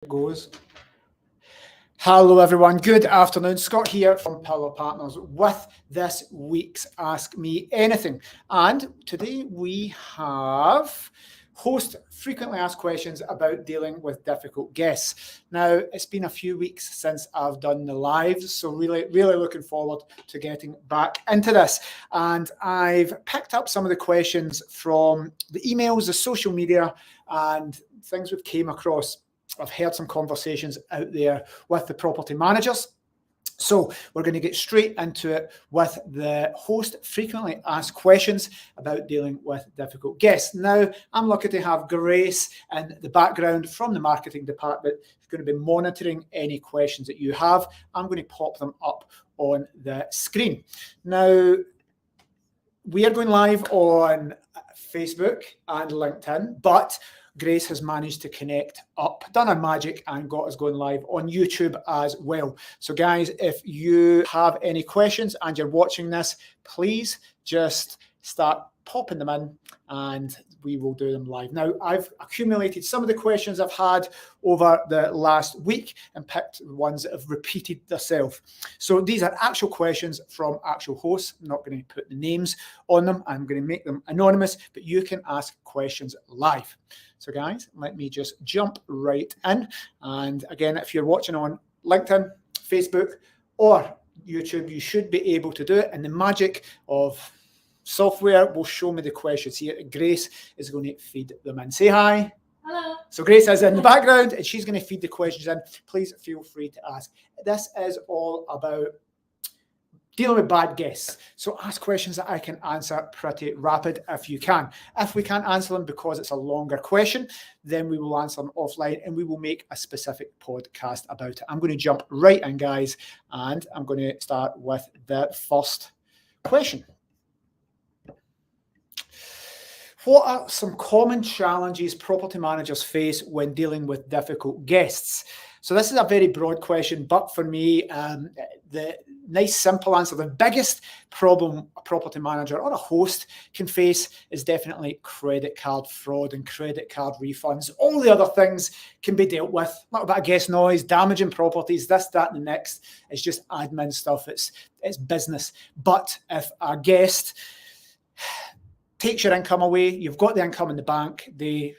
Goes. Hello everyone, good afternoon. Scott here from Pillar Partners with this week's Ask Me Anything. And today we have host frequently asked questions about dealing with difficult guests. Now, it's been a few weeks since I've done the lives, so really looking forward to getting back into this. And I've picked up some of the questions from the emails, the social media, and things we've came across. I've heard some conversations out there with the property managers. So we're going to get straight into it with the host frequently asked questions about dealing with difficult guests. Now, I'm lucky to have Grace in the background from the marketing department who's going to be monitoring any questions that you have. I'm going to pop them up on the screen. Now, we are going live on Facebook and LinkedIn, but Grace has managed to connect up, done a magic, and got us going live on YouTube as well. So guys, if you have any questions and you're watching this, please just start popping them in and we will do them live. Now, I've accumulated some of the questions I've had over the last week and picked the ones that have repeated themselves. So these are actual questions from actual hosts. I'm not going to put the names on them. I'm going to make them anonymous, but you can ask questions live. So guys, let me just jump right in. And again, if you're watching on LinkedIn, Facebook, or YouTube, you should be able to do it. And the magic of software will show me the questions here. Grace is going to feed them in. Say hi. Hello. So Grace is in the background and she's going to feed the questions in. Please feel free to ask. This is all about dealing with bad guests. So ask questions that I can answer pretty rapid if you can. If we can't answer them because it's a longer question, then we will answer them offline and we will make a specific podcast about it. I'm going to jump right in, guys, and I'm going to start with the first question. What are some common challenges property managers face when dealing with difficult guests? So this is a very broad question, but for me, the nice simple answer, the biggest problem a property manager or a host can face is definitely credit card fraud and credit card refunds. All the other things can be dealt with. A little bit of guest noise, damaging properties, this, that, and the next. It's just admin stuff. It's business. But if a guest takes your income away, you've got the income in the bank, they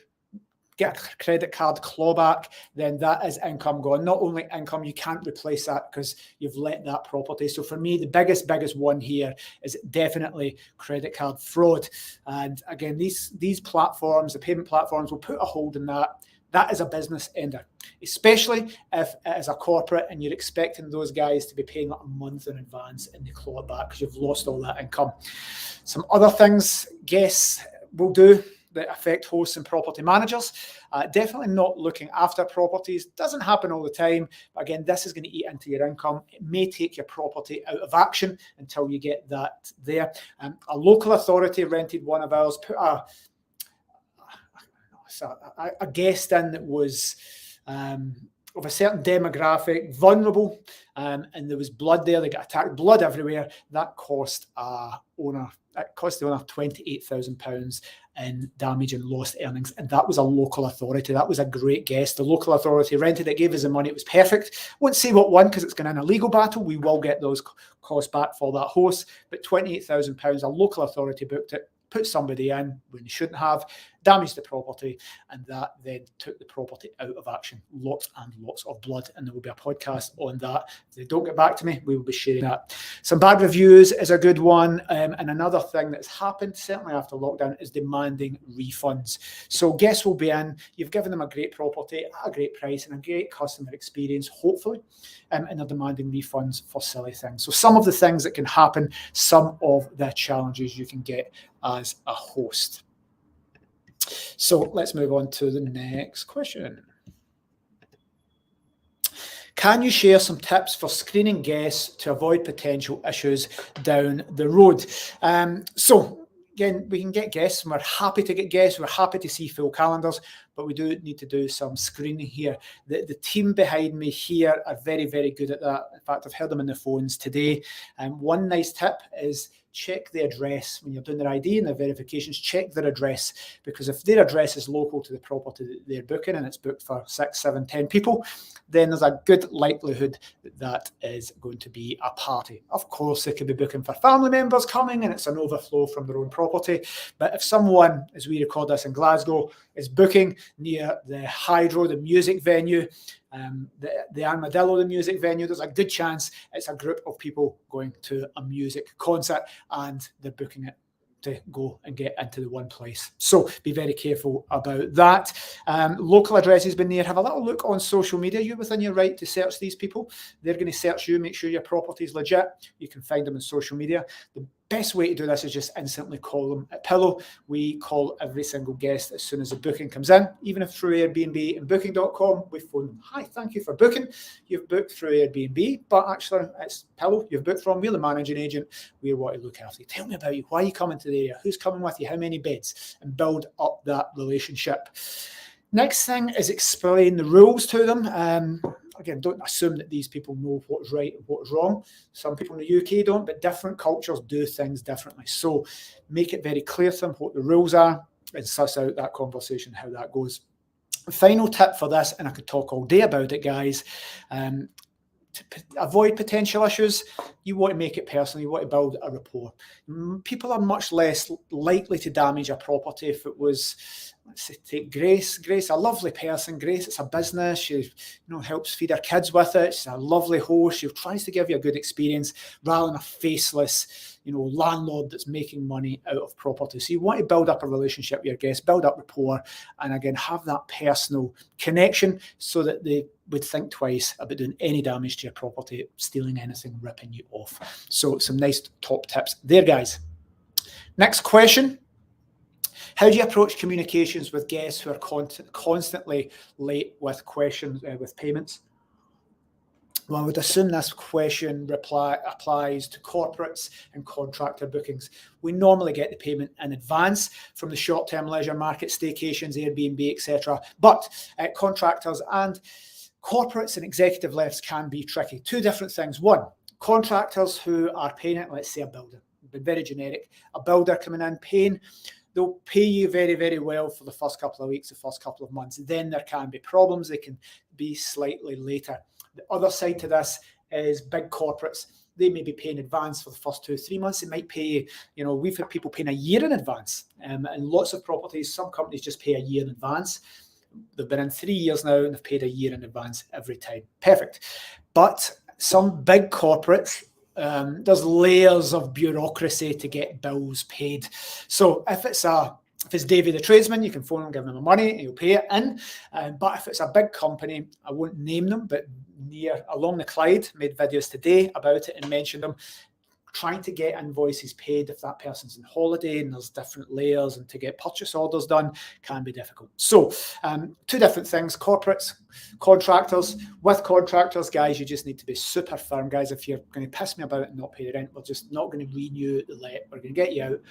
get a credit card clawback, then that is income gone. Not only income, you can't replace that because you've let that property. So for me, the biggest one here is definitely credit card fraud. And again, these platforms, the payment platforms, will put a hold on that. That is a business ender, especially if it is a corporate and you're expecting those guys to be paying like a month in advance and they claw it back because you've lost all that income. Some other things guests will do that affect hosts and property managers. Definitely not looking after properties. Doesn't happen all the time. But again, this is going to eat into your income. It may take your property out of action until you get that there. A local authority rented one of ours, put a guest in that was of a certain demographic, vulnerable, and there was blood there. They got attacked, blood everywhere. That cost the owner £28,000 in damage and lost earnings, and that was a local authority. That was a great guest. The local authority rented it, gave us the money. It was perfect. Won't say what won because it's going in a legal battle. We will get those costs back for that host, but £28,000, a local authority booked it, put somebody in when they shouldn't have, damaged the property, and that then took the property out of action. Lots and lots of blood, and there will be a podcast on that. If they don't get back to me, we will be sharing that. Some bad reviews is a good one, and another thing that's happened, certainly after lockdown, is demanding refunds. So guests will be in, you've given them a great property at a great price and a great customer experience, hopefully, and they're demanding refunds for silly things. So some of the things that can happen, some of the challenges you can get as a host. So let's move on to the next question. Can you share some tips for screening guests to avoid potential issues down the road? So again, we can get guests and we're happy to get guests. We're happy to see full calendars, but we do need to do some screening here. The team behind me here are very, very good at that. In fact, I've heard them on the phones today. One nice tip is check the address when you're doing their ID and their verifications. Check their address, because if their address is local to the property that they're booking and it's booked for 6, 7, 10 people, then there's a good likelihood that that is going to be a party. Of course, they could be booking for family members coming and it's an overflow from their own property. But if someone, as we record this in Glasgow, is booking near the Hydro, the music venue, the Armadillo, the music venue, there's a good chance it's a group of people going to a music concert and they're booking it to go and get into the one place. So be very careful about that. Local addresses been there. Have a little look on social media. You're within your right to search these people. They're going to search you, make sure your property is legit. You can find them on social media. The best way to do this is just instantly call them at Pillow. We call every single guest as soon as the booking comes in, even if through Airbnb and booking.com, we phone them. Hi, thank you for booking. You've booked through Airbnb, but actually it's Pillow you've booked from. We're the managing agent. We want to look after you. Tell me about you. Why are you coming to the area? Who's coming with you? How many beds? And build up that relationship. Next thing is explain the rules to them. Again, don't assume that these people know what's right and what's wrong. Some people in the UK don't, but different cultures do things differently. So make it very clear to them what the rules are and suss out that conversation, how that goes. Final tip for this, and I could talk all day about it, guys, to avoid potential issues, you want to make it personal. You want to build a rapport. People are much less likely to damage a property if it was, let's say, take Grace. Grace, a lovely person. Grace, it's a business. She, helps feed her kids with it. She's a lovely host. She tries to give you a good experience rather than a faceless, landlord that's making money out of property. So you want to build up a relationship with your guests, build up rapport, and again, have that personal connection so that they would think twice about doing any damage to your property, stealing anything, ripping you off. So some nice top tips there, guys. Next question. How do you approach communications with guests who are constantly late with questions, with payments? Well, I would assume this question applies to corporates and contractor bookings. We normally get the payment in advance from the short-term leisure market, staycations, Airbnb, etc. But contractors and corporates and executive lifts can be tricky. Two different things. One, contractors who are paying it, let's say a builder, but very generic, a builder coming in paying, they'll pay you very, very well for the first couple of weeks, the first couple of months. Then there can be problems. They can be slightly later. The other side to this is big corporates. They may be paying advance for the first 2 or 3 months. They might pay, we've had people paying a year in advance. And lots of properties, some companies just pay a year in advance. They've been in 3 years now and they've paid a year in advance every time. Perfect. But some big corporates, there's layers of bureaucracy to get bills paid. So if it's Davey the tradesman, you can phone him, give him the money, and he'll pay it in. But if it's a big company, I won't name them, but along the Clyde, made videos today about it and mentioned them. Trying to get invoices paid if that person's on holiday and there's different layers, and to get purchase orders done can be difficult. So two different things, corporates, contractors. With contractors, guys, you just need to be super firm, guys. If you're going to piss me about and not pay the rent, we're just not going to renew the let. We're going to get you out.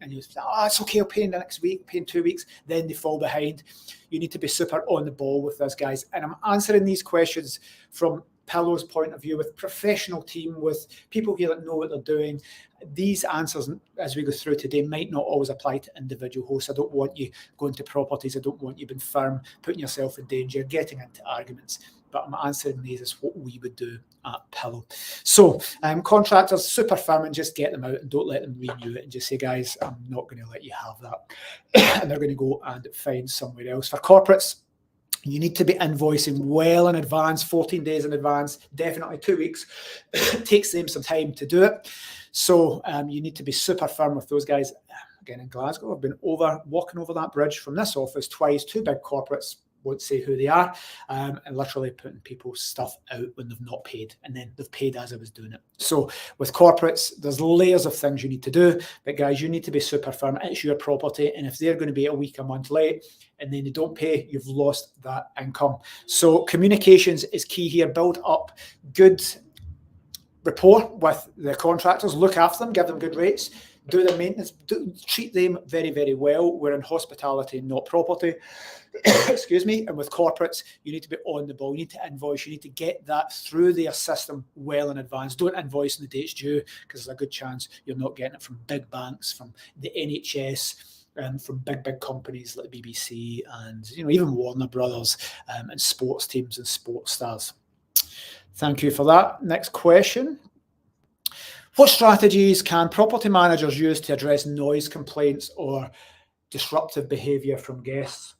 And you say, it's okay, I'll pay in the next week, I'll pay in 2 weeks. Then they fall behind. You need to be super on the ball with this, guys. And I'm answering these questions from Pillow's point of view, with professional team, with people here that know what they're doing. These answers, as we go through today, might not always apply to individual hosts. I don't want you going to properties. I don't want you being firm, putting yourself in danger, getting into arguments. But I'm answering these as what we would do at Pillow. So contractors, super firm, and just get them out and don't let them renew it and just say, guys, I'm not going to let you have that. And they're going to go and find somewhere else. For corporates, you need to be invoicing well in advance, 14 days in advance, definitely 2 weeks. It takes them some time to do it. So you need to be super firm with those guys. Again, in Glasgow, I've been walking over that bridge from this office twice, 2 big corporates, won't say who they are, and literally putting people's stuff out when they've not paid, and then they've paid as I was doing it. So with corporates, there's layers of things you need to do, but guys, you need to be super firm. It's your property, and if they're going to be a week, a month late, and then they don't pay, you've lost that income. So communications is key here. Build up good rapport with the contractors, look after them, give them good rates. do the maintenance, treat them very, very well. We're in hospitality, not property. Excuse me. And with corporates, you need to be on the ball. You need to invoice. You need to get that through their system well in advance. Don't invoice on the date it's due, because there's a good chance you're not getting it from big banks, from the NHS, and from big companies like BBC and even Warner Brothers, and sports teams and sports stars. Thank you for that. Next question. What strategies can property managers use to address noise complaints or disruptive behaviour from guests?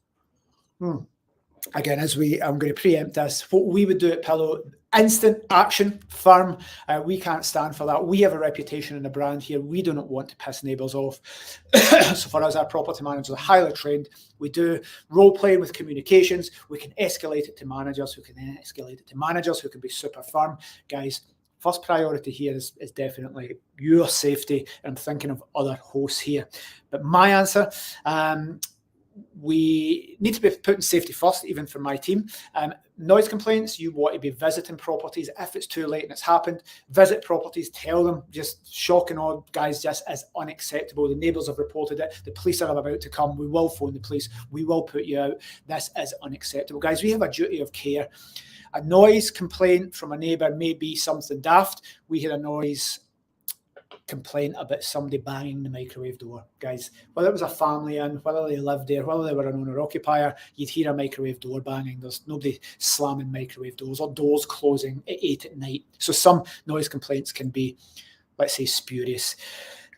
Again, I'm going to preempt this. What we would do at Pillow, instant action, firm. We can't stand for that. We have a reputation and a brand here. We do not want to piss neighbours off. So for us, our property managers are highly trained. We do role playing with communications. We can escalate it to managers who can then escalate it to managers who can be super firm. Guys, first priority here is definitely your safety. And I'm thinking of other hosts here. But my answer, we need to be putting safety first, even for my team. Noise complaints, you want to be visiting properties. If it's too late and it's happened, visit properties, tell them, just shock and awe, guys, just as unacceptable. The neighbours have reported it. The police are about to come. We will phone the police. We will put you out. This is unacceptable. Guys, we have a duty of care. A noise complaint from a neighbour may be something daft. We hear a noise complaint about somebody banging the microwave door. Guys, whether it was a family in, whether they lived there, whether they were an owner-occupier, you'd hear a microwave door banging. There's nobody slamming microwave doors or doors closing at 8 at night. So some noise complaints can be, let's say, spurious,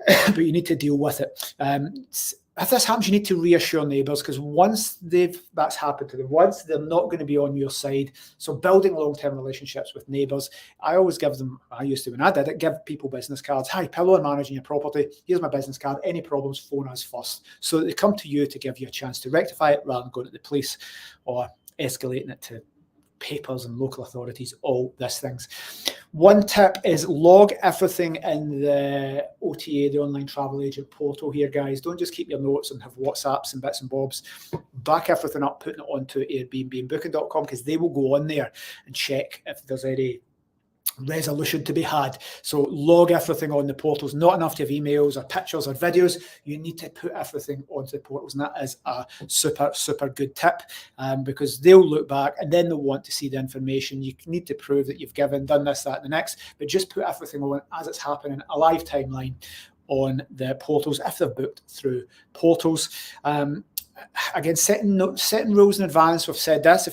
but you need to deal with it. If this happens, you need to reassure neighbours, because once that's happened to them, once they're not going to be on your side. So building long-term relationships with neighbours, I always give them, I used to when I did it, give people business cards. Hi, Pillow, I'm managing your property. Here's my business card. Any problems, phone us first. So they come to you to give you a chance to rectify it rather than going to the police or escalating it to papers and local authorities, all these things. One tip is log everything in the OTA, the online travel agent portal here, guys. Don't just keep your notes and have WhatsApps and bits and bobs. Back everything up, putting it onto Airbnb and Booking.com, because they will go on there and check if there's any resolution to be had. So log everything on the portals. Not enough to have emails or pictures or videos. You need to put everything onto the portals, and that is a super good tip, because they'll look back and then they'll want to see the information. You need to prove that you've done this, that, and the next, but just put everything on as it's happening, a live timeline on the portals if they're booked through portals. Again, setting rules in advance. We've said this.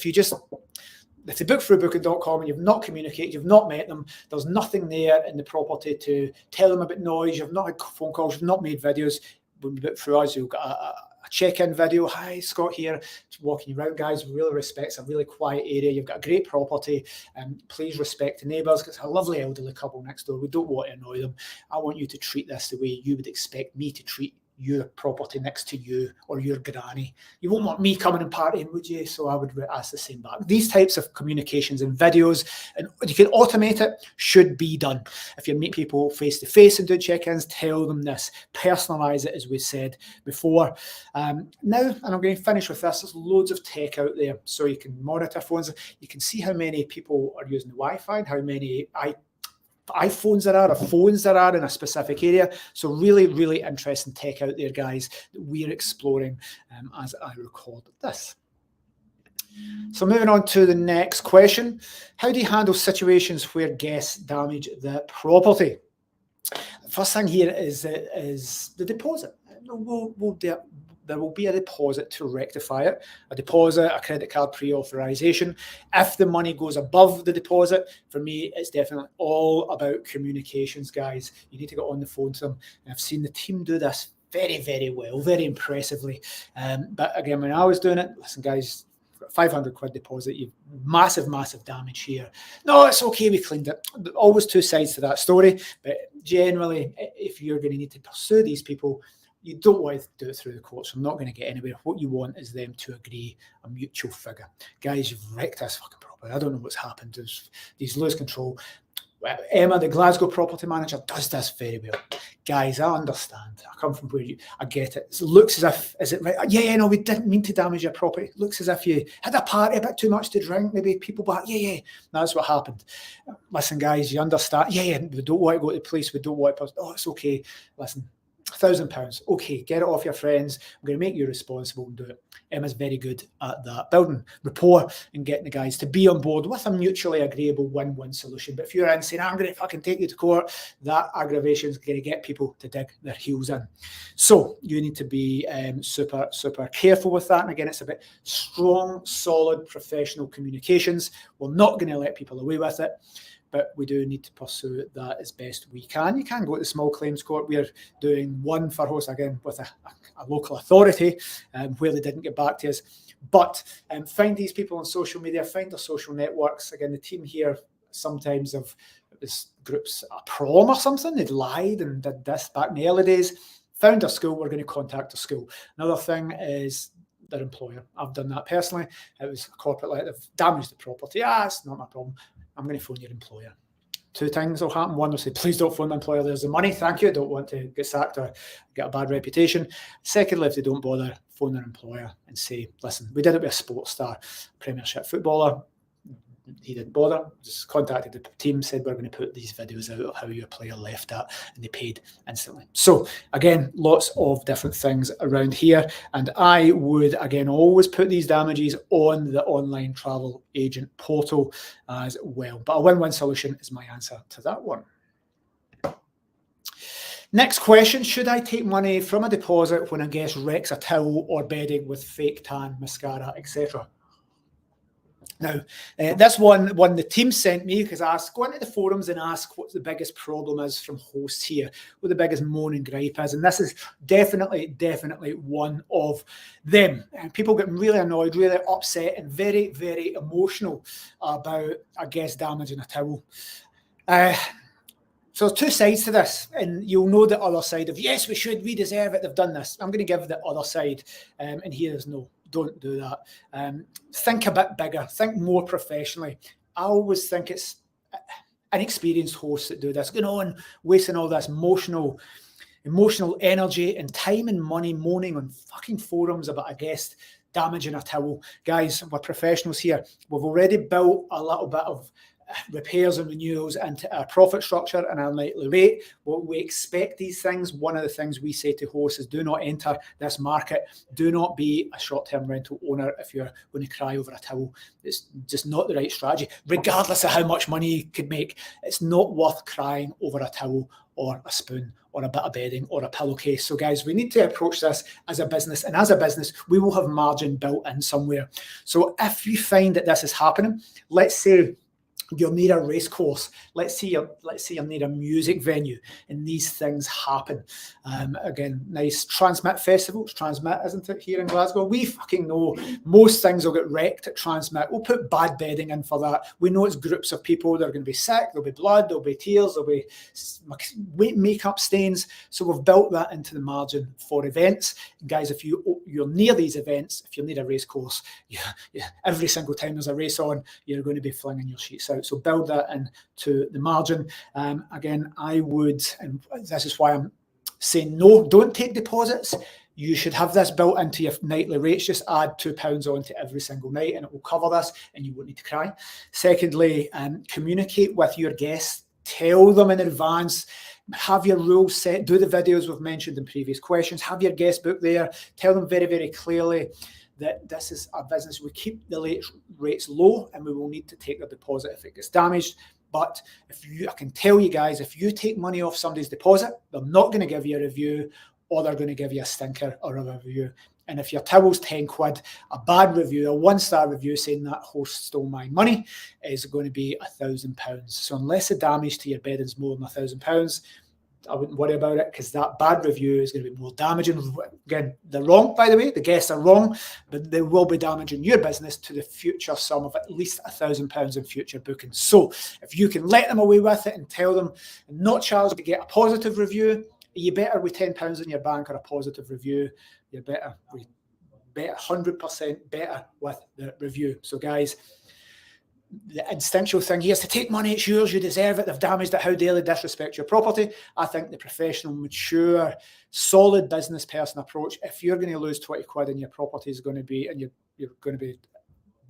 If they book through Booking.com and you've not communicated, you've not met them, there's nothing there in the property to tell them about noise, you've not had phone calls, you've not made videos. When you book through us, you've got a check-in video. Hi, Scott here, just walking you around, guys. Really respects a really quiet area. You've got a great property. Please respect the neighbours, because it's a lovely elderly couple next door. We don't want to annoy them. I want you to treat this the way you would expect me to treat your property next to you or your granny. You won't want me coming and partying, would you? So I would ask the same back. These types of communications and videos, and you can automate it, should be done. If you meet people face to face and do check-ins, tell them this. Personalize it, as we said before. Now, and I'm going to finish with this, there's loads of tech out there, so you can monitor phones. You can see how many people are using the Wi-Fi and how many iPhones there are, or phones there are in a specific area. So really interesting tech out there, guys, that we're exploring as I record this. So moving on to the next question. How do you handle situations where guests damage the property? First thing here is the deposit. There will be a deposit to rectify it. A deposit, a credit card pre-authorization. If the money goes above the deposit, for me, it's definitely all about communications, guys. You need to get on the phone to them. And I've seen the team do this very well, very impressively. But again, when I was doing it, listen, guys, 500 quid deposit, you've massive damage here. No, it's okay, we cleaned it. Always two sides to that story. But generally, if you're going to need to pursue these people, you don't want to do it through the courts. I'm not going to get anywhere. What you want is them to agree a mutual figure. Guys, you've wrecked this fucking property. I don't know what's happened. These lose control. Emma, the Glasgow property manager, does this very well. Guys, I understand. I come from where I get it. It looks as if, is it right? Yeah, no, we didn't mean to damage your property. It looks as if you had a party, a bit too much to drink, maybe people back. Yeah, that's what happened. Listen, guys, you understand. Yeah, we don't want to go to the police. We don't want to, it's okay. Listen, £1,000. Okay, get it off your friends. I'm going to make you responsible and do it. Emma's very good at that, building rapport and getting the guys to be on board with a mutually agreeable win-win solution. But if you're in saying, I'm going to fucking take you to court, that aggravation is going to get people to dig their heels in. So you need to be super, super careful with that. And again, it's about strong, solid, professional communications. We're not going to let people away with it, but we do need to pursue that as best we can. You can go to the small claims court. We're doing one for host, again, with a local authority where they didn't get back to us. But find these people on social media, find their social networks. Again, the team here sometimes have groups, a prom or something, they'd lied and did this back in the early days. Found a school, we're going to contact a school. Another thing is their employer. I've done that personally. It was a corporate, like they've damaged the property. It's not my problem. I'm going to phone your employer. Two things will happen. One will say, please don't phone the employer. There's the money. Thank you. I don't want to get sacked or get a bad reputation. Secondly, if they don't bother, phone their employer and say, listen, we did it with a sports star, Premiership footballer. He didn't bother, just contacted the team, said we're going to put these videos out of how your player left at, and they paid instantly. So again, lots of different things around here, and I would again always put these damages on the online travel agent portal as well. But a win-win solution is my answer to that one. Next question, should I take money from a deposit when a guest wrecks a towel or bedding with fake tan, mascara, etc.? Now, this one the team sent me because I asked, go into the forums and ask what the biggest problem is from hosts here, what the biggest moan and gripe is. And this is definitely one of them. And people getting really annoyed, really upset and very, very emotional about a guest damaging a towel. So there's two sides to this, and you'll know the other side of, yes, we should, we deserve it, they've done this. I'm going to give the other side, and here is no. Don't do that. Think a bit bigger. Think more professionally. I always think it's inexperienced hosts that do this, going on, wasting all this emotional energy and time and money moaning on fucking forums about a guest damaging a towel. Guys, we're professionals here. We've already built a little bit of repairs and renewals into our profit structure and our nightly rate. What we expect these things, one of the things we say to hosts is do not enter this market. Do not be a short-term rental owner if you're going to cry over a towel. It's just not the right strategy. Regardless of how much money you could make, it's not worth crying over a towel or a spoon or a bit of bedding or a pillowcase. So guys, we need to approach this as a business, and as a business, we will have margin built in somewhere. So if you find that this is happening, let's say you'll need a race course. Let's say you'll need a music venue, and these things happen. Again, nice Transmit festivals. Transmit, isn't it, here in Glasgow? We fucking know most things will get wrecked at Transmit. We'll put bad bedding in for that. We know it's groups of people that are going to be sick. There'll be blood. There'll be tears. There'll be makeup stains. So we've built that into the margin for events. And guys, if you're near these events, if you need a race course, every single time there's a race on, you're going to be flinging your sheets out. So build that into the margin. Again, I would, and this is why I'm saying no, don't take deposits. You should have this built into your nightly rates. Just add £2 onto every single night and it will cover this and you won't need to cry. Secondly, communicate with your guests. Tell them in advance. Have your rules set. Do the videos we've mentioned in previous questions. Have your guest book there. Tell them very, very clearly that this is a business. We keep the rates low and we will need to take the deposit if it gets damaged. But I can tell you guys, if you take money off somebody's deposit, they're not going to give you a review, or they're going to give you a stinker or a review. And if your towel's 10 quid, a bad review, a 1-star review saying that host stole my money is going to be £1,000. So unless the damage to your bedding's more than £1,000, I wouldn't worry about it, because that bad review is going to be more damaging. Again, they're wrong, by the way. The guests are wrong, but they will be damaging your business to the future sum of at least £1,000 in future bookings. So if you can let them away with it and tell them and not charge to get a positive review, you better with £10 in your bank or a positive review. You're better 100% better with the review. So guys, the instinctual thing here is to take money, it's yours, you deserve it, they've damaged it, how dare they disrespect your property. I think the professional, mature, solid business person approach, if you're going to lose 20 quid in your property is going to be, and you're going to be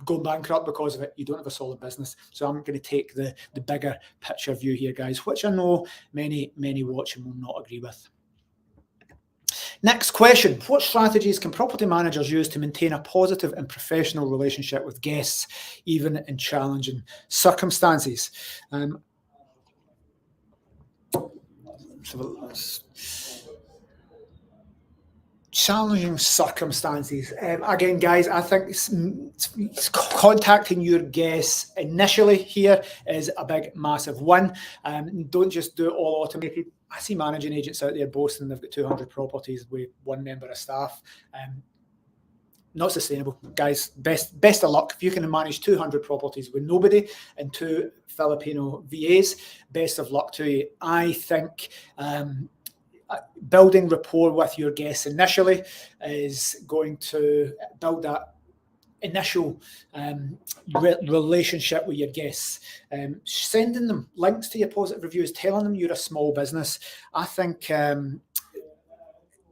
going bankrupt because of it, you don't have a solid business. So I'm going to take the bigger picture view here, guys, which I know many watching will not agree with. Next question. What strategies can property managers use to maintain a positive and professional relationship with guests, even in challenging circumstances? Challenging circumstances. Again, guys, I think it's contacting your guests initially here is a big, massive one. Don't just do it all automated. I see managing agents out there boasting they've got 200 properties with one member of staff. Not sustainable, guys. Best of luck. If you can manage 200 properties with nobody and 2 Filipino VAs, best of luck to you. I think building rapport with your guests initially is going to build that initial relationship with your guests. Sending them links to your positive reviews, telling them you're a small business. I think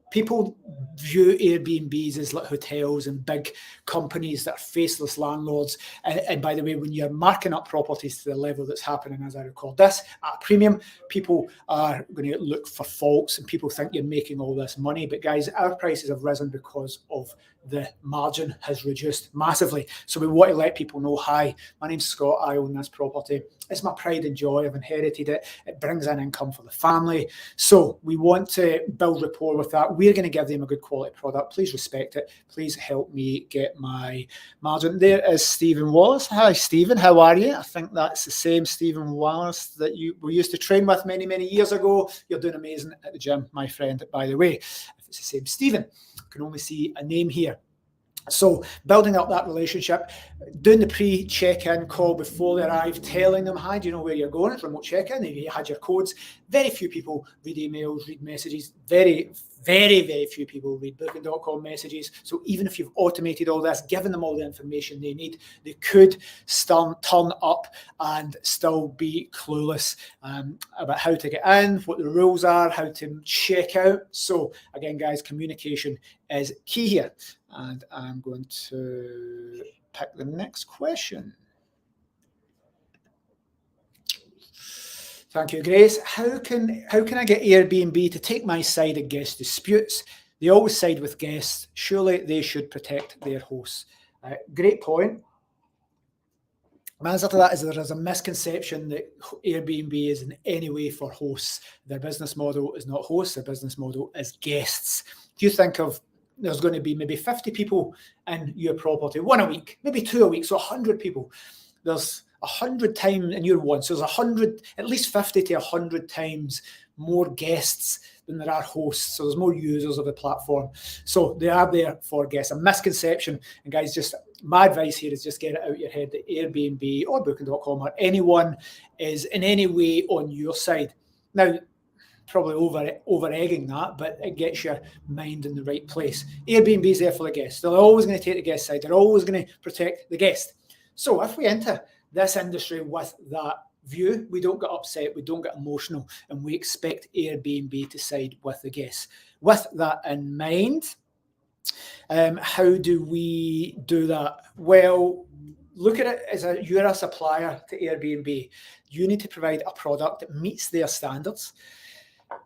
people view Airbnbs as like hotels and big companies that are faceless landlords. And by the way, when you're marking up properties to the level that's happening, as I record this, at a premium, people are going to look for faults and people think you're making all this money. But guys, our prices have risen because of the margin has reduced massively. So we want to let people know, hi, my name's Scott, I own this property. It's my pride and joy, I've inherited it. It brings in income for the family. So we want to build rapport with that. We're going to give them a good quality product. Please respect it. Please help me get my margin. There is Stephen Wallace. Hi, Stephen, how are you? I think that's the same Stephen Wallace that we used to train with many, many years ago. You're doing amazing at the gym, my friend, by the way. If it's the same Stephen, I can only see a name here. So building up that relationship, doing the pre-check-in call before they arrive, telling them, hi, do you know where you're going? It's remote check-in. If you had your codes, very few people read emails, read messages, very, very, very few people read booking.com messages. So even if you've automated all this, given them all the information they need, they could still turn up and still be clueless about how to get in, what the rules are, how to check out. So again, guys, communication is key here. And I'm going to pick the next question. Thank you, Grace. How can I get Airbnb to take my side of guest disputes? They always side with guests. Surely they should protect their hosts. Great point. My answer to that is there is a misconception that Airbnb is in any way for hosts. Their business model is not hosts. Their business model is guests. If you think of there's going to be maybe 50 people in your property, 1 a week, maybe 2 a week, so 100 people. There's 100 times in year one, so there's 100, at least 50 to 100 times more guests than there are hosts. So there's more users of the platform. So they are there for guests. A misconception, and guys, just my advice here is just get it out of your head that Airbnb or Booking.com or anyone is in any way on your side. Now, probably over egging that, but it gets your mind in the right place. Airbnb is there for the guests. They're always going to take the guest side. They're always going to protect the guest. So if we enter this industry with that view, we don't get upset, we don't get emotional, and we expect Airbnb to side with the guests. With that in mind, how do we do that? Well, look at it as you're a supplier to Airbnb. You need to provide a product that meets their standards.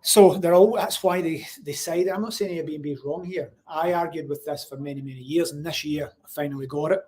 So that's why they side. I'm not saying Airbnb is wrong here. I argued with this for many, many years, and this year I finally got it.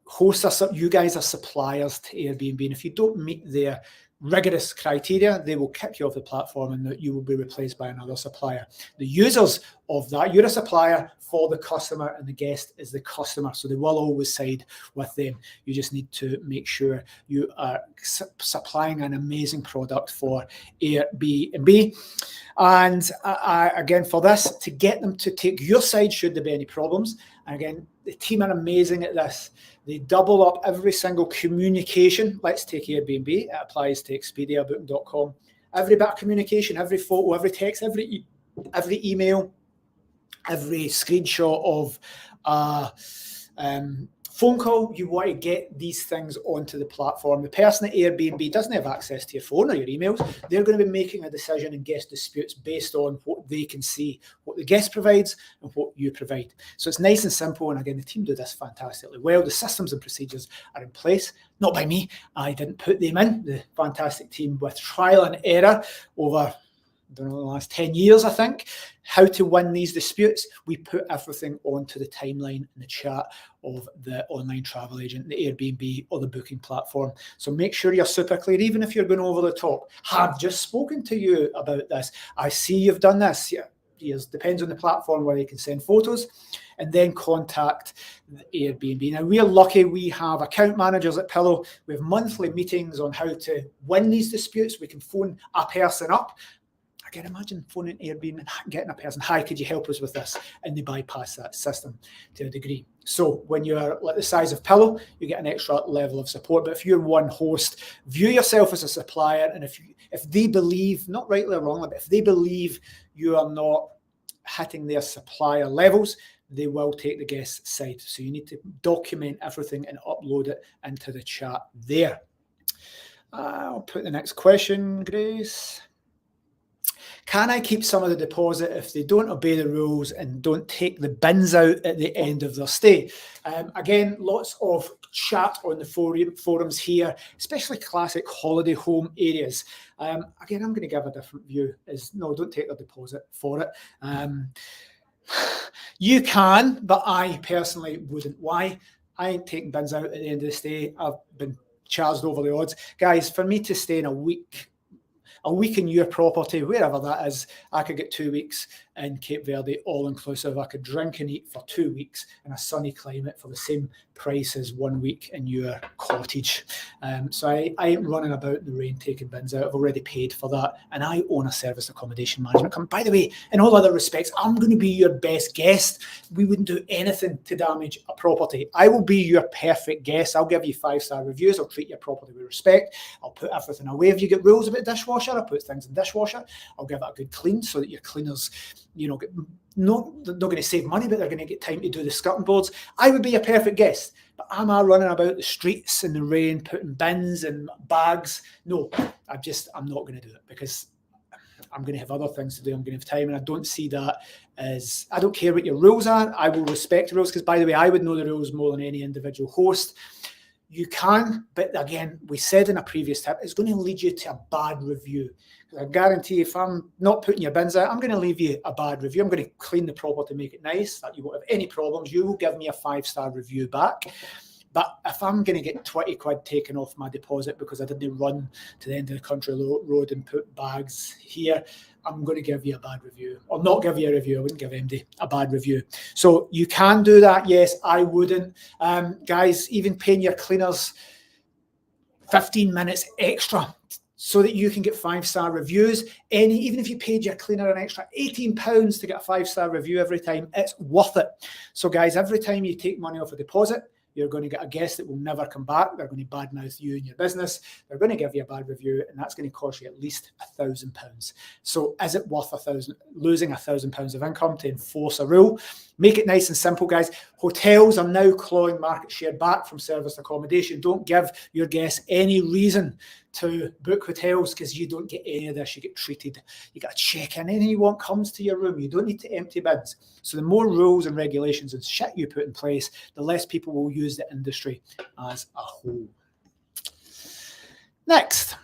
Hosts you guys are suppliers to Airbnb, and if you don't meet their rigorous criteria, they will kick you off the platform and you will be replaced by another supplier. The users of that, you're a supplier for the customer and the guest is the customer, so they will always side with them. You just need to make sure you are supplying an amazing product for Airbnb. And again, for this, to get them to take your side should there be any problems. And again, the team are amazing at this. They double up every single communication. Let's take Airbnb. It applies to Expedia, Booking.com. Every bit of communication, every photo, every text, every email, every screenshot of phone call, you want to get these things onto the platform. The person at Airbnb doesn't have access to your phone or your emails. They're going to be making a decision in guest disputes based on what they can see, what the guest provides and what you provide. So it's nice and simple. And again, the team do this fantastically well. The systems and procedures are in place, not by me. I didn't put them in. The fantastic team with trial and error over the last 10 years, I think. How to win these disputes. We put everything onto the timeline in the chat of the online travel agent, the Airbnb or the booking platform. So make sure you're super clear, even if you're going over the top. Have just spoken to you about this. I see you've done this. Yeah. Depends on the platform where you can send photos, and then contact the Airbnb. Now, we're lucky we have account managers at Pillow. We have monthly meetings on how to win these disputes. We can phone a person up. I can imagine phoning Airbnb and getting a person, hi, could you help us with this? And they bypass that system to a degree. So when you're like the size of Pillow, you get an extra level of support. But if you're one host, view yourself as a supplier. And if they believe, not rightly or wrongly, but if they believe you are not hitting their supplier levels, they will take the guest side. So you need to document everything and upload it into the chat there. I'll put the next question, Grace. Can I keep some of the deposit if they don't obey the rules and don't take the bins out at the end of their stay? Again, lots of chat on the forums here, especially classic holiday home areas. Again, I'm going to give a different view. Is no, don't take the deposit for it. You can, but I personally wouldn't. Why? I ain't taking bins out at the end of the stay. I've been charged over the odds. Guys, for me to stay in a week in your property, wherever that is, I could get 2 weeks in Cape Verde, all inclusive. I could drink and eat for 2 weeks in a sunny climate for the same price as 1 week in your cottage. So I ain't running about in the rain taking bins out. I've already paid for that, and I own a serviced accommodation management company. By the way, in all other respects, I'm going to be your best guest. We wouldn't do anything to damage a property. I will be your perfect guest. I'll give you 5-star reviews. I'll treat your property with respect. I'll put everything away. If you get rules about dishwasher, I'll put things in dishwasher. I'll give it a good clean so that your cleaners, they're not going to save money, but they're going to get time to do the skirting boards. I would be a perfect guest, but am I running about the streets in the rain, putting bins and bags? No, I'm not going to do it, because I'm going to have other things to do. I'm going to have time, and I don't see that as, I don't care what your rules are. I will respect the rules, because, by the way, I would know the rules more than any individual host. You can, but again, we said in a previous tip, it's going to lead you to a bad review. I guarantee if I'm not putting your bins out, I'm going to leave you a bad review. I'm going to clean the property, make it nice, that you won't have any problems. You will give me a 5-star review back. But if I'm going to get 20 quid taken off my deposit because I didn't run to the end of the country road and put bags here, I'm going to give you a bad review. Or not give you a review. I wouldn't give MD a bad review. So you can do that. Yes, I wouldn't. Guys, even paying your cleaners 15 minutes extra so that you can get 5-star reviews. Even if you paid your cleaner an extra £18 to get a 5-star review every time, it's worth it. So guys, every time you take money off a deposit, you're going to get a guest that will never come back. They're going to badmouth you and your business. They're going to give you a bad review, and that's going to cost you at least £1,000. So is it worth losing £1,000 of income to enforce a rule? Make it nice and simple, guys. Hotels are now clawing market share back from serviced accommodation. Don't give your guests any reason to book hotels, because you don't get any of this. You get treated. You got to check in. Anyone comes to your room. You don't need to empty bins. So the more rules and regulations and shit you put in place, the less people will use the industry as a whole. Next.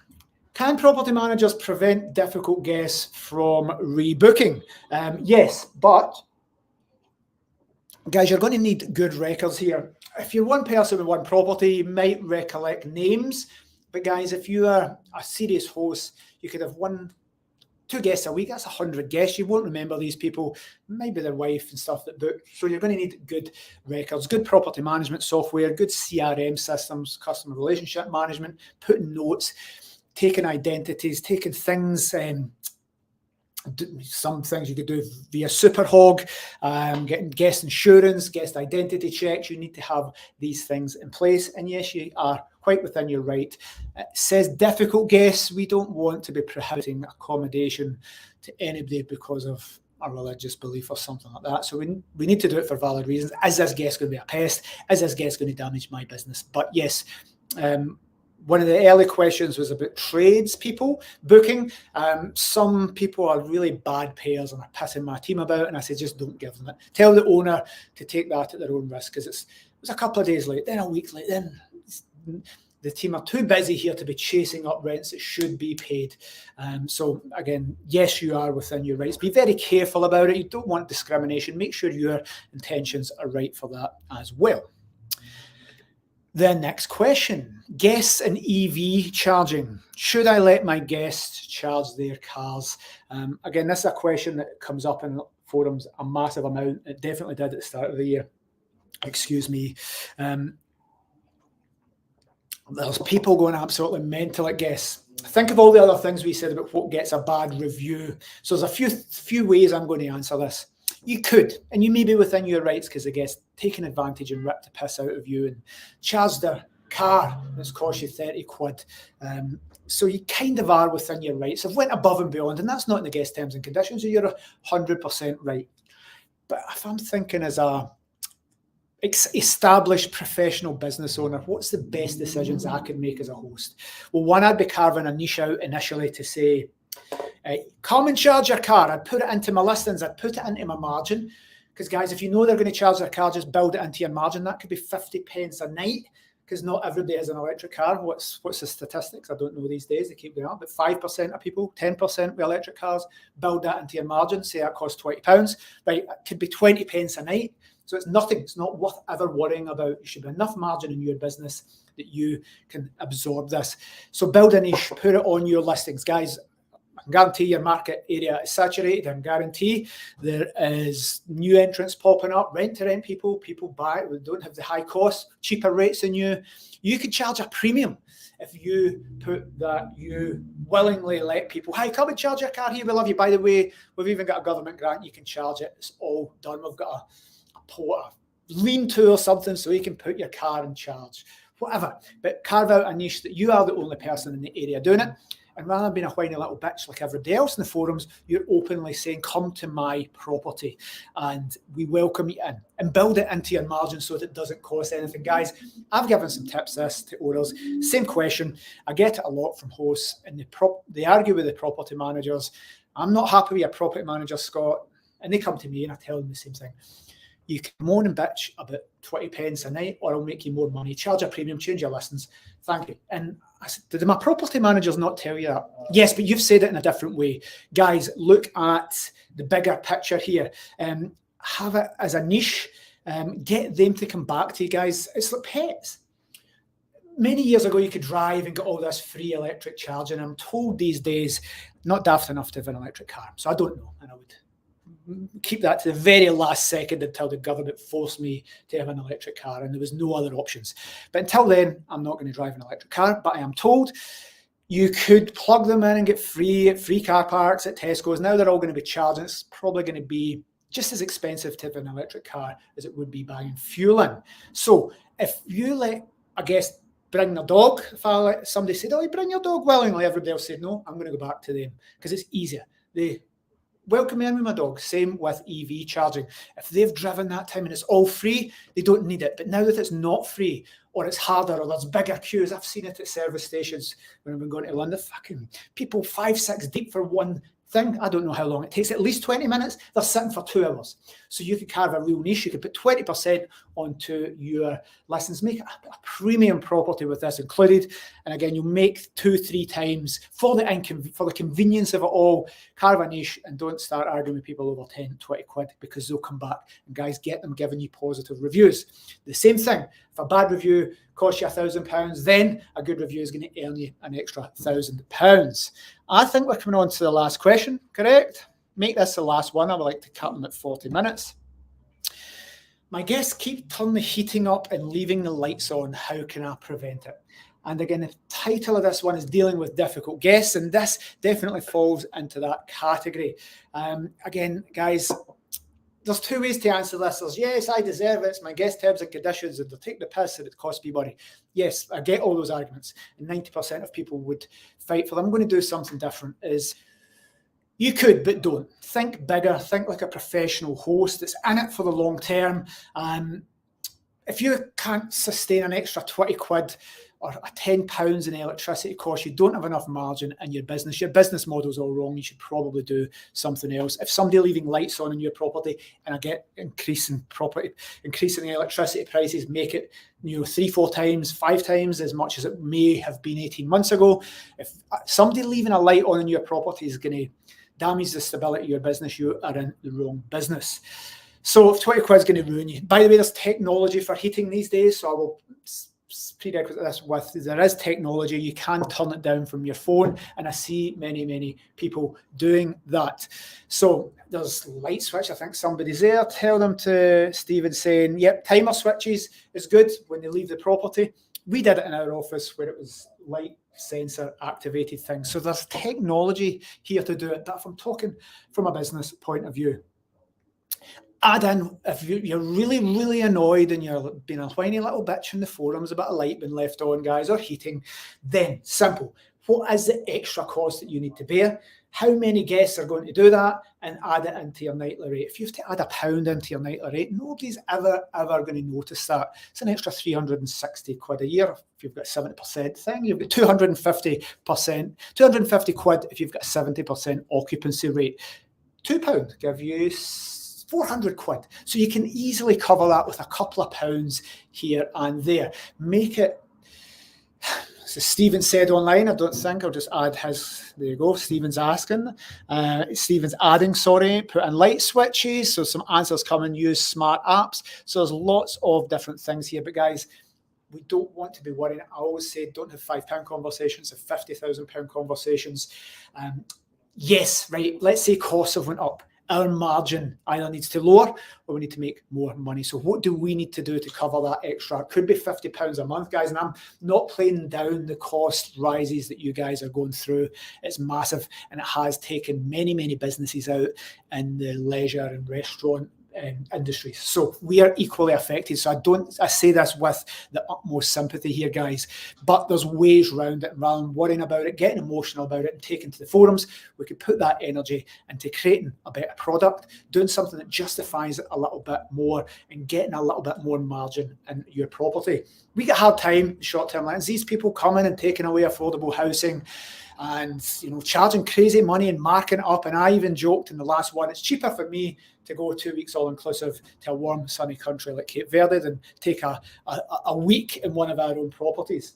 Can property managers prevent difficult guests from rebooking? Yes, but guys, you're going to need good records here. If you're one person with one property, you might recollect names. But guys, if you are a serious host, you could have 1-2 guests a week. That's 100 guests. You won't remember these people, maybe their wife and stuff that book. So you're going to need good records, good property management software, good CRM systems, customer relationship management, putting notes, taking identities, taking things, some things you could do via Superhog, getting guest insurance, guest identity checks. You need to have these things in place. And yes, you are quite within your right. It says difficult guests. We don't want to be prohibiting accommodation to anybody because of a religious belief or something like that. So we need to do it for valid reasons. Is this guest going to be a pest? Is this guest going to damage my business? But yes, one of the early questions was about tradespeople booking. Some people are really bad payers and are pissing my team about, and I said, just don't give them it. Tell the owner to take that at their own risk, because it was a couple of days late, then a week late, then the team are too busy here to be chasing up rents that should be paid. So again, yes, you are within your rights. Be very careful about it. You don't want discrimination. Make sure your intentions are right for that as well. The next question, guests and EV charging. Should I let my guests charge their cars? Again, this is a question that comes up in forums a massive amount. It definitely did at the start of the year. Excuse me. There's people going absolutely mental at guests. Think of all the other things we said about what gets a bad review. So there's a few ways I'm going to answer this. You could, and you may be within your rights because the guest taken advantage and ripped the piss out of you and charged their car that's cost you 30 quid. So you kind of are within your rights. I've went above and beyond, and that's not in the guest terms and conditions, so you're 100% right. But if I'm thinking as a established professional business owner, what's the best decisions I can make as a host? Well, one, I'd be carving a niche out initially to say, come and charge your car. I'd put it into my listings. I'd put it into my margin. Because guys, if you know they're going to charge their car, just build it into your margin. That could be 50 pence a night, because not everybody has an electric car. What's the statistics? I don't know these days. They keep going up. But 5% of people, 10% with electric cars, build that into your margin. Say that costs £20. Right, it could be 20 pence a night. So it's nothing. It's not worth ever worrying about. You should be enough margin in your business that you can absorb this. So build a niche, put it on your listings. Guys, I can guarantee your market area is saturated. I can guarantee there is new entrants popping up, rent-to-rent people buy it, don't have the high costs, cheaper rates than you. You could charge a premium if you put that you willingly let people, hey, come and charge your car here, we love you. By the way, we've even got a government grant, you can charge it. It's all done. We've got a lean-to or something so you can put your car in charge, whatever. But carve out a niche that you are the only person in the area doing it. And rather than being a whiny little bitch like everybody else in the forums, you're openly saying, come to my property and we welcome you in, and build it into your margin so that it doesn't cost anything. Guys, I've given some tips this to owners. Same question. I get it a lot from hosts, and they argue with the property managers. I'm not happy with your property manager, Scott. And they come to me and I tell them the same thing. You can moan and bitch about 20 pence a night, or I'll make you more money. Charge a premium, change your listings. Thank you. And I said, did my property managers not tell you that? Yes, but you've said it in a different way. Guys, look at the bigger picture here. Have it as a niche. Get them to come back to you, guys. It's like pets. Many years ago, you could drive and get all this free electric charging. I'm told these days, not daft enough to have an electric car. So I don't know, and I would keep that to the very last second until the government forced me to have an electric car, and there was no other options. But until then, I'm not going to drive an electric car. But I am told you could plug them in and get free car parks at Tesco's. Now they're all going to be charging. It's probably going to be just as expensive to have an electric car as it would be buying fuel in. So if you let a guest bring their dog, if somebody said, oh, you bring your dog willingly, everybody else said, no, I'm going to go back to them because it's easier. They welcome me in with my dog. Same with EV charging. If they've driven that time and it's all free, they don't need it. But now that it's not free, or it's harder, or there's bigger queues, I've seen it at service stations when I've been going to London. Fucking people 5-6 deep for one thing. I don't know how long it takes. At least 20 minutes. They're sitting for 2 hours. So you could carve a real niche. You could put 20% onto your listings. Make a premium property with this included. And again, you'll make 2-3 times for the convenience of it all. Carve a niche and don't start arguing with people over 10, 20 quid because they'll come back. And guys, get them giving you positive reviews. The same thing. If a bad review costs you £1,000, then a good review is going to earn you an extra £1,000. I think we're coming on to the last question, correct? Make this the last one. I would like to cut them at 40 minutes. My guests keep turning the heating up and leaving the lights on. How can I prevent it? And again, the title of this one is dealing with difficult guests, and this definitely falls into that category. Again, guys, there's 2 ways to answer this. There's, yes, I deserve it. It's my guest terms and conditions, and they'll take the piss and it costs me money. Yes, I get all those arguments. And 90% of people would fight for them. I'm going to do something different. You could, but don't. Think bigger. Think like a professional host that's in it for the long term. If you can't sustain an extra 20 quid or a £10 in electricity cost, you don't have enough margin in your business model's all wrong, you should probably do something else. If somebody leaving lights on in your property and I get increasing electricity prices, make it 3, 4 times, 5 times as much as it may have been 18 months ago. If somebody leaving a light on in your property is going to damage the stability of your business, you are in the wrong business. So if 20 quid is going to ruin you. By the way, there's technology for heating these days, so I will prerequisite this with, there is technology, you can turn it down from your phone, and I see many people doing that. So there's light switch, I think somebody's there, tell them to Stephen saying, yep, timer switches is good when they leave the property. We did it in our office where it was light sensor activated things. So there's technology here to do it, but if I'm talking from a business point of view, add in, if you're really annoyed and you're being a whiny little bitch in the forums about a light being left on, guys, or heating, then simple. What is the extra cost that you need to bear? How many guests are going to do that? And add it into your nightly rate. If you have to add £1 into your nightly rate, nobody's ever going to notice that. It's an extra 360 quid a year if you've got a 70% thing. You've got 250 quid if you've got a 70% occupancy rate. £2 give you 400 quid. So you can easily cover that with a couple of pounds here and there. Make it, so Stephen said online, I don't think, I'll just add his, there you go, Stephen's asking. Stephen's adding, sorry, put in light switches, so some answers coming, use smart apps. So there's lots of different things here, but guys, we don't want to be worrying. I always say don't have £5 conversations, have £50,000 conversations. Yes, right, let's say costs have went up. Our margin either needs to lower or we need to make more money. So what do we need to do to cover that extra? It could be £50 a month, guys, and I'm not playing down the cost rises that you guys are going through. It's massive, and it has taken many businesses out in the leisure and restaurant industries. So we are equally affected. So I say this with the utmost sympathy here, guys, but there's ways around it. Rather than worrying about it, getting emotional about it and taking to the forums, we could put that energy into creating a better product, doing something that justifies it a little bit more and getting a little bit more margin in your property. We get a hard time, short-term lens. These people coming and taking away affordable housing and charging crazy money and marking it up. And I even joked in the last one, it's cheaper for me to go 2 weeks all-inclusive to a warm, sunny country like Cape Verde than take a week in one of our own properties.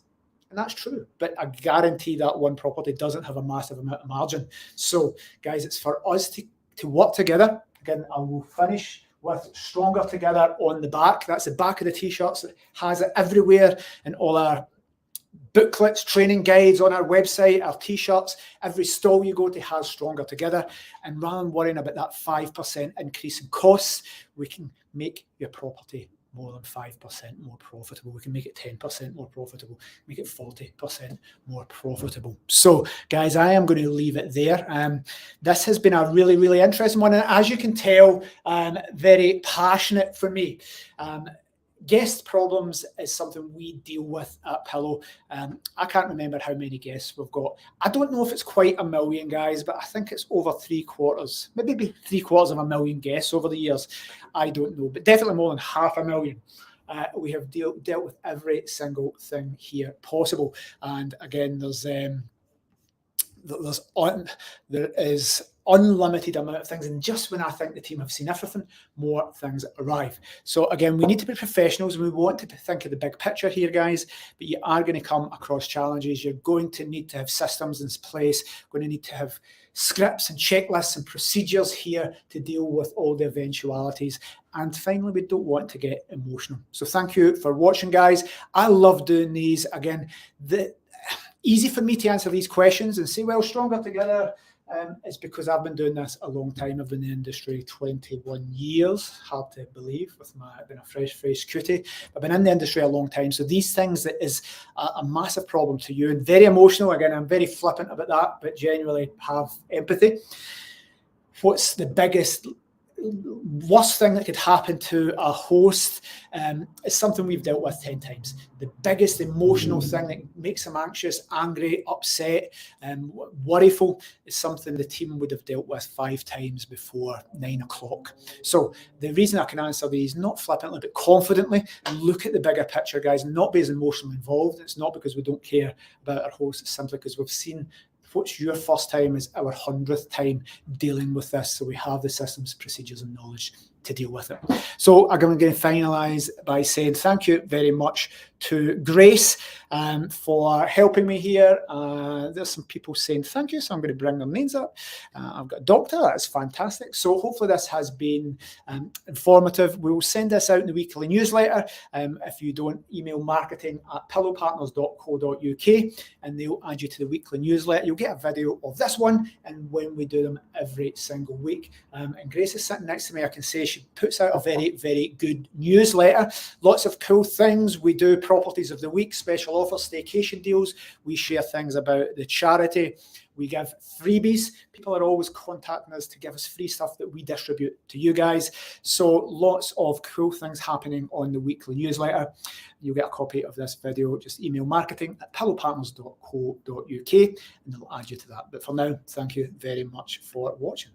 And that's true, but I guarantee that one property doesn't have a massive amount of margin. So, guys, it's for us to work together. Again, I will finish with Stronger Together on the back. That's the back of the T-shirts. It has it everywhere in all our booklets, training guides on our website, our T-shirts. Every stall you go to has Stronger Together. And rather than worrying about that 5% increase in costs, we can make your property more than 5% more profitable. We can make it 10% more profitable, make it 40% more profitable. So, guys, I am going to leave it there. This has been a really interesting one. And as you can tell, very passionate for me. Guest problems is something we deal with at Pillow. I can't remember how many guests we've got. I don't know if it's quite 1 million, guys, but I think it's over 3/4, maybe 750,000 guests over the years. I don't know, but definitely more than 500,000. We have dealt with every single thing here possible. And again, there is unlimited amount of things, and just when I think the team have seen everything, more things arrive. So again, we need to be professionals. We want to think of the big picture here, guys, but you are going to come across challenges. You're going to need to have systems in place, going to need to have scripts and checklists and procedures here to deal with all the eventualities. And finally, we don't want to get emotional. So thank you for watching, guys. I love doing these. Again, easy for me to answer these questions and say, well, Stronger Together, it's because I've been doing this a long time. I've been in the industry 21 years, hard to believe with being a fresh-faced cutie. I've been in the industry a long time. So these things, that is a massive problem to you and very emotional. Again, I'm very flippant about that, but genuinely have empathy. What's the biggest worst thing that could happen to a host is something we've dealt with 10 times. The biggest emotional thing that makes them anxious, angry, upset, worryful is something the team would have dealt with 5 times before 9 o'clock. So the reason I can answer these, not flippantly, but confidently, and look at the bigger picture, guys, not be as emotionally involved. It's not because we don't care about our hosts, it's simply because we've seen what's your first time is our 100th time dealing with this. So we have the systems, procedures, and knowledge to deal with it. So I'm going to finalise by saying thank you very much to Grace for helping me here. There's some people saying thank you, so I'm going to bring their names up. I've got a doctor, that's fantastic. So hopefully this has been informative. We will send this out in the weekly newsletter. If you don't, email marketing@pillowpartners.co.uk and they'll add you to the weekly newsletter. You'll get a video of this one and when we do them every single week. And Grace is sitting next to me. I can say she puts out a very, very good newsletter. Lots of cool things. We do properties of the week, special offers, staycation deals. We share things about the charity. We give freebies. People are always contacting us to give us free stuff that we distribute to you guys. So lots of cool things happening on the weekly newsletter. You'll get a copy of this video. Just email marketing@pillowpartners.co.uk and they'll add you to that. But for now, thank you very much for watching.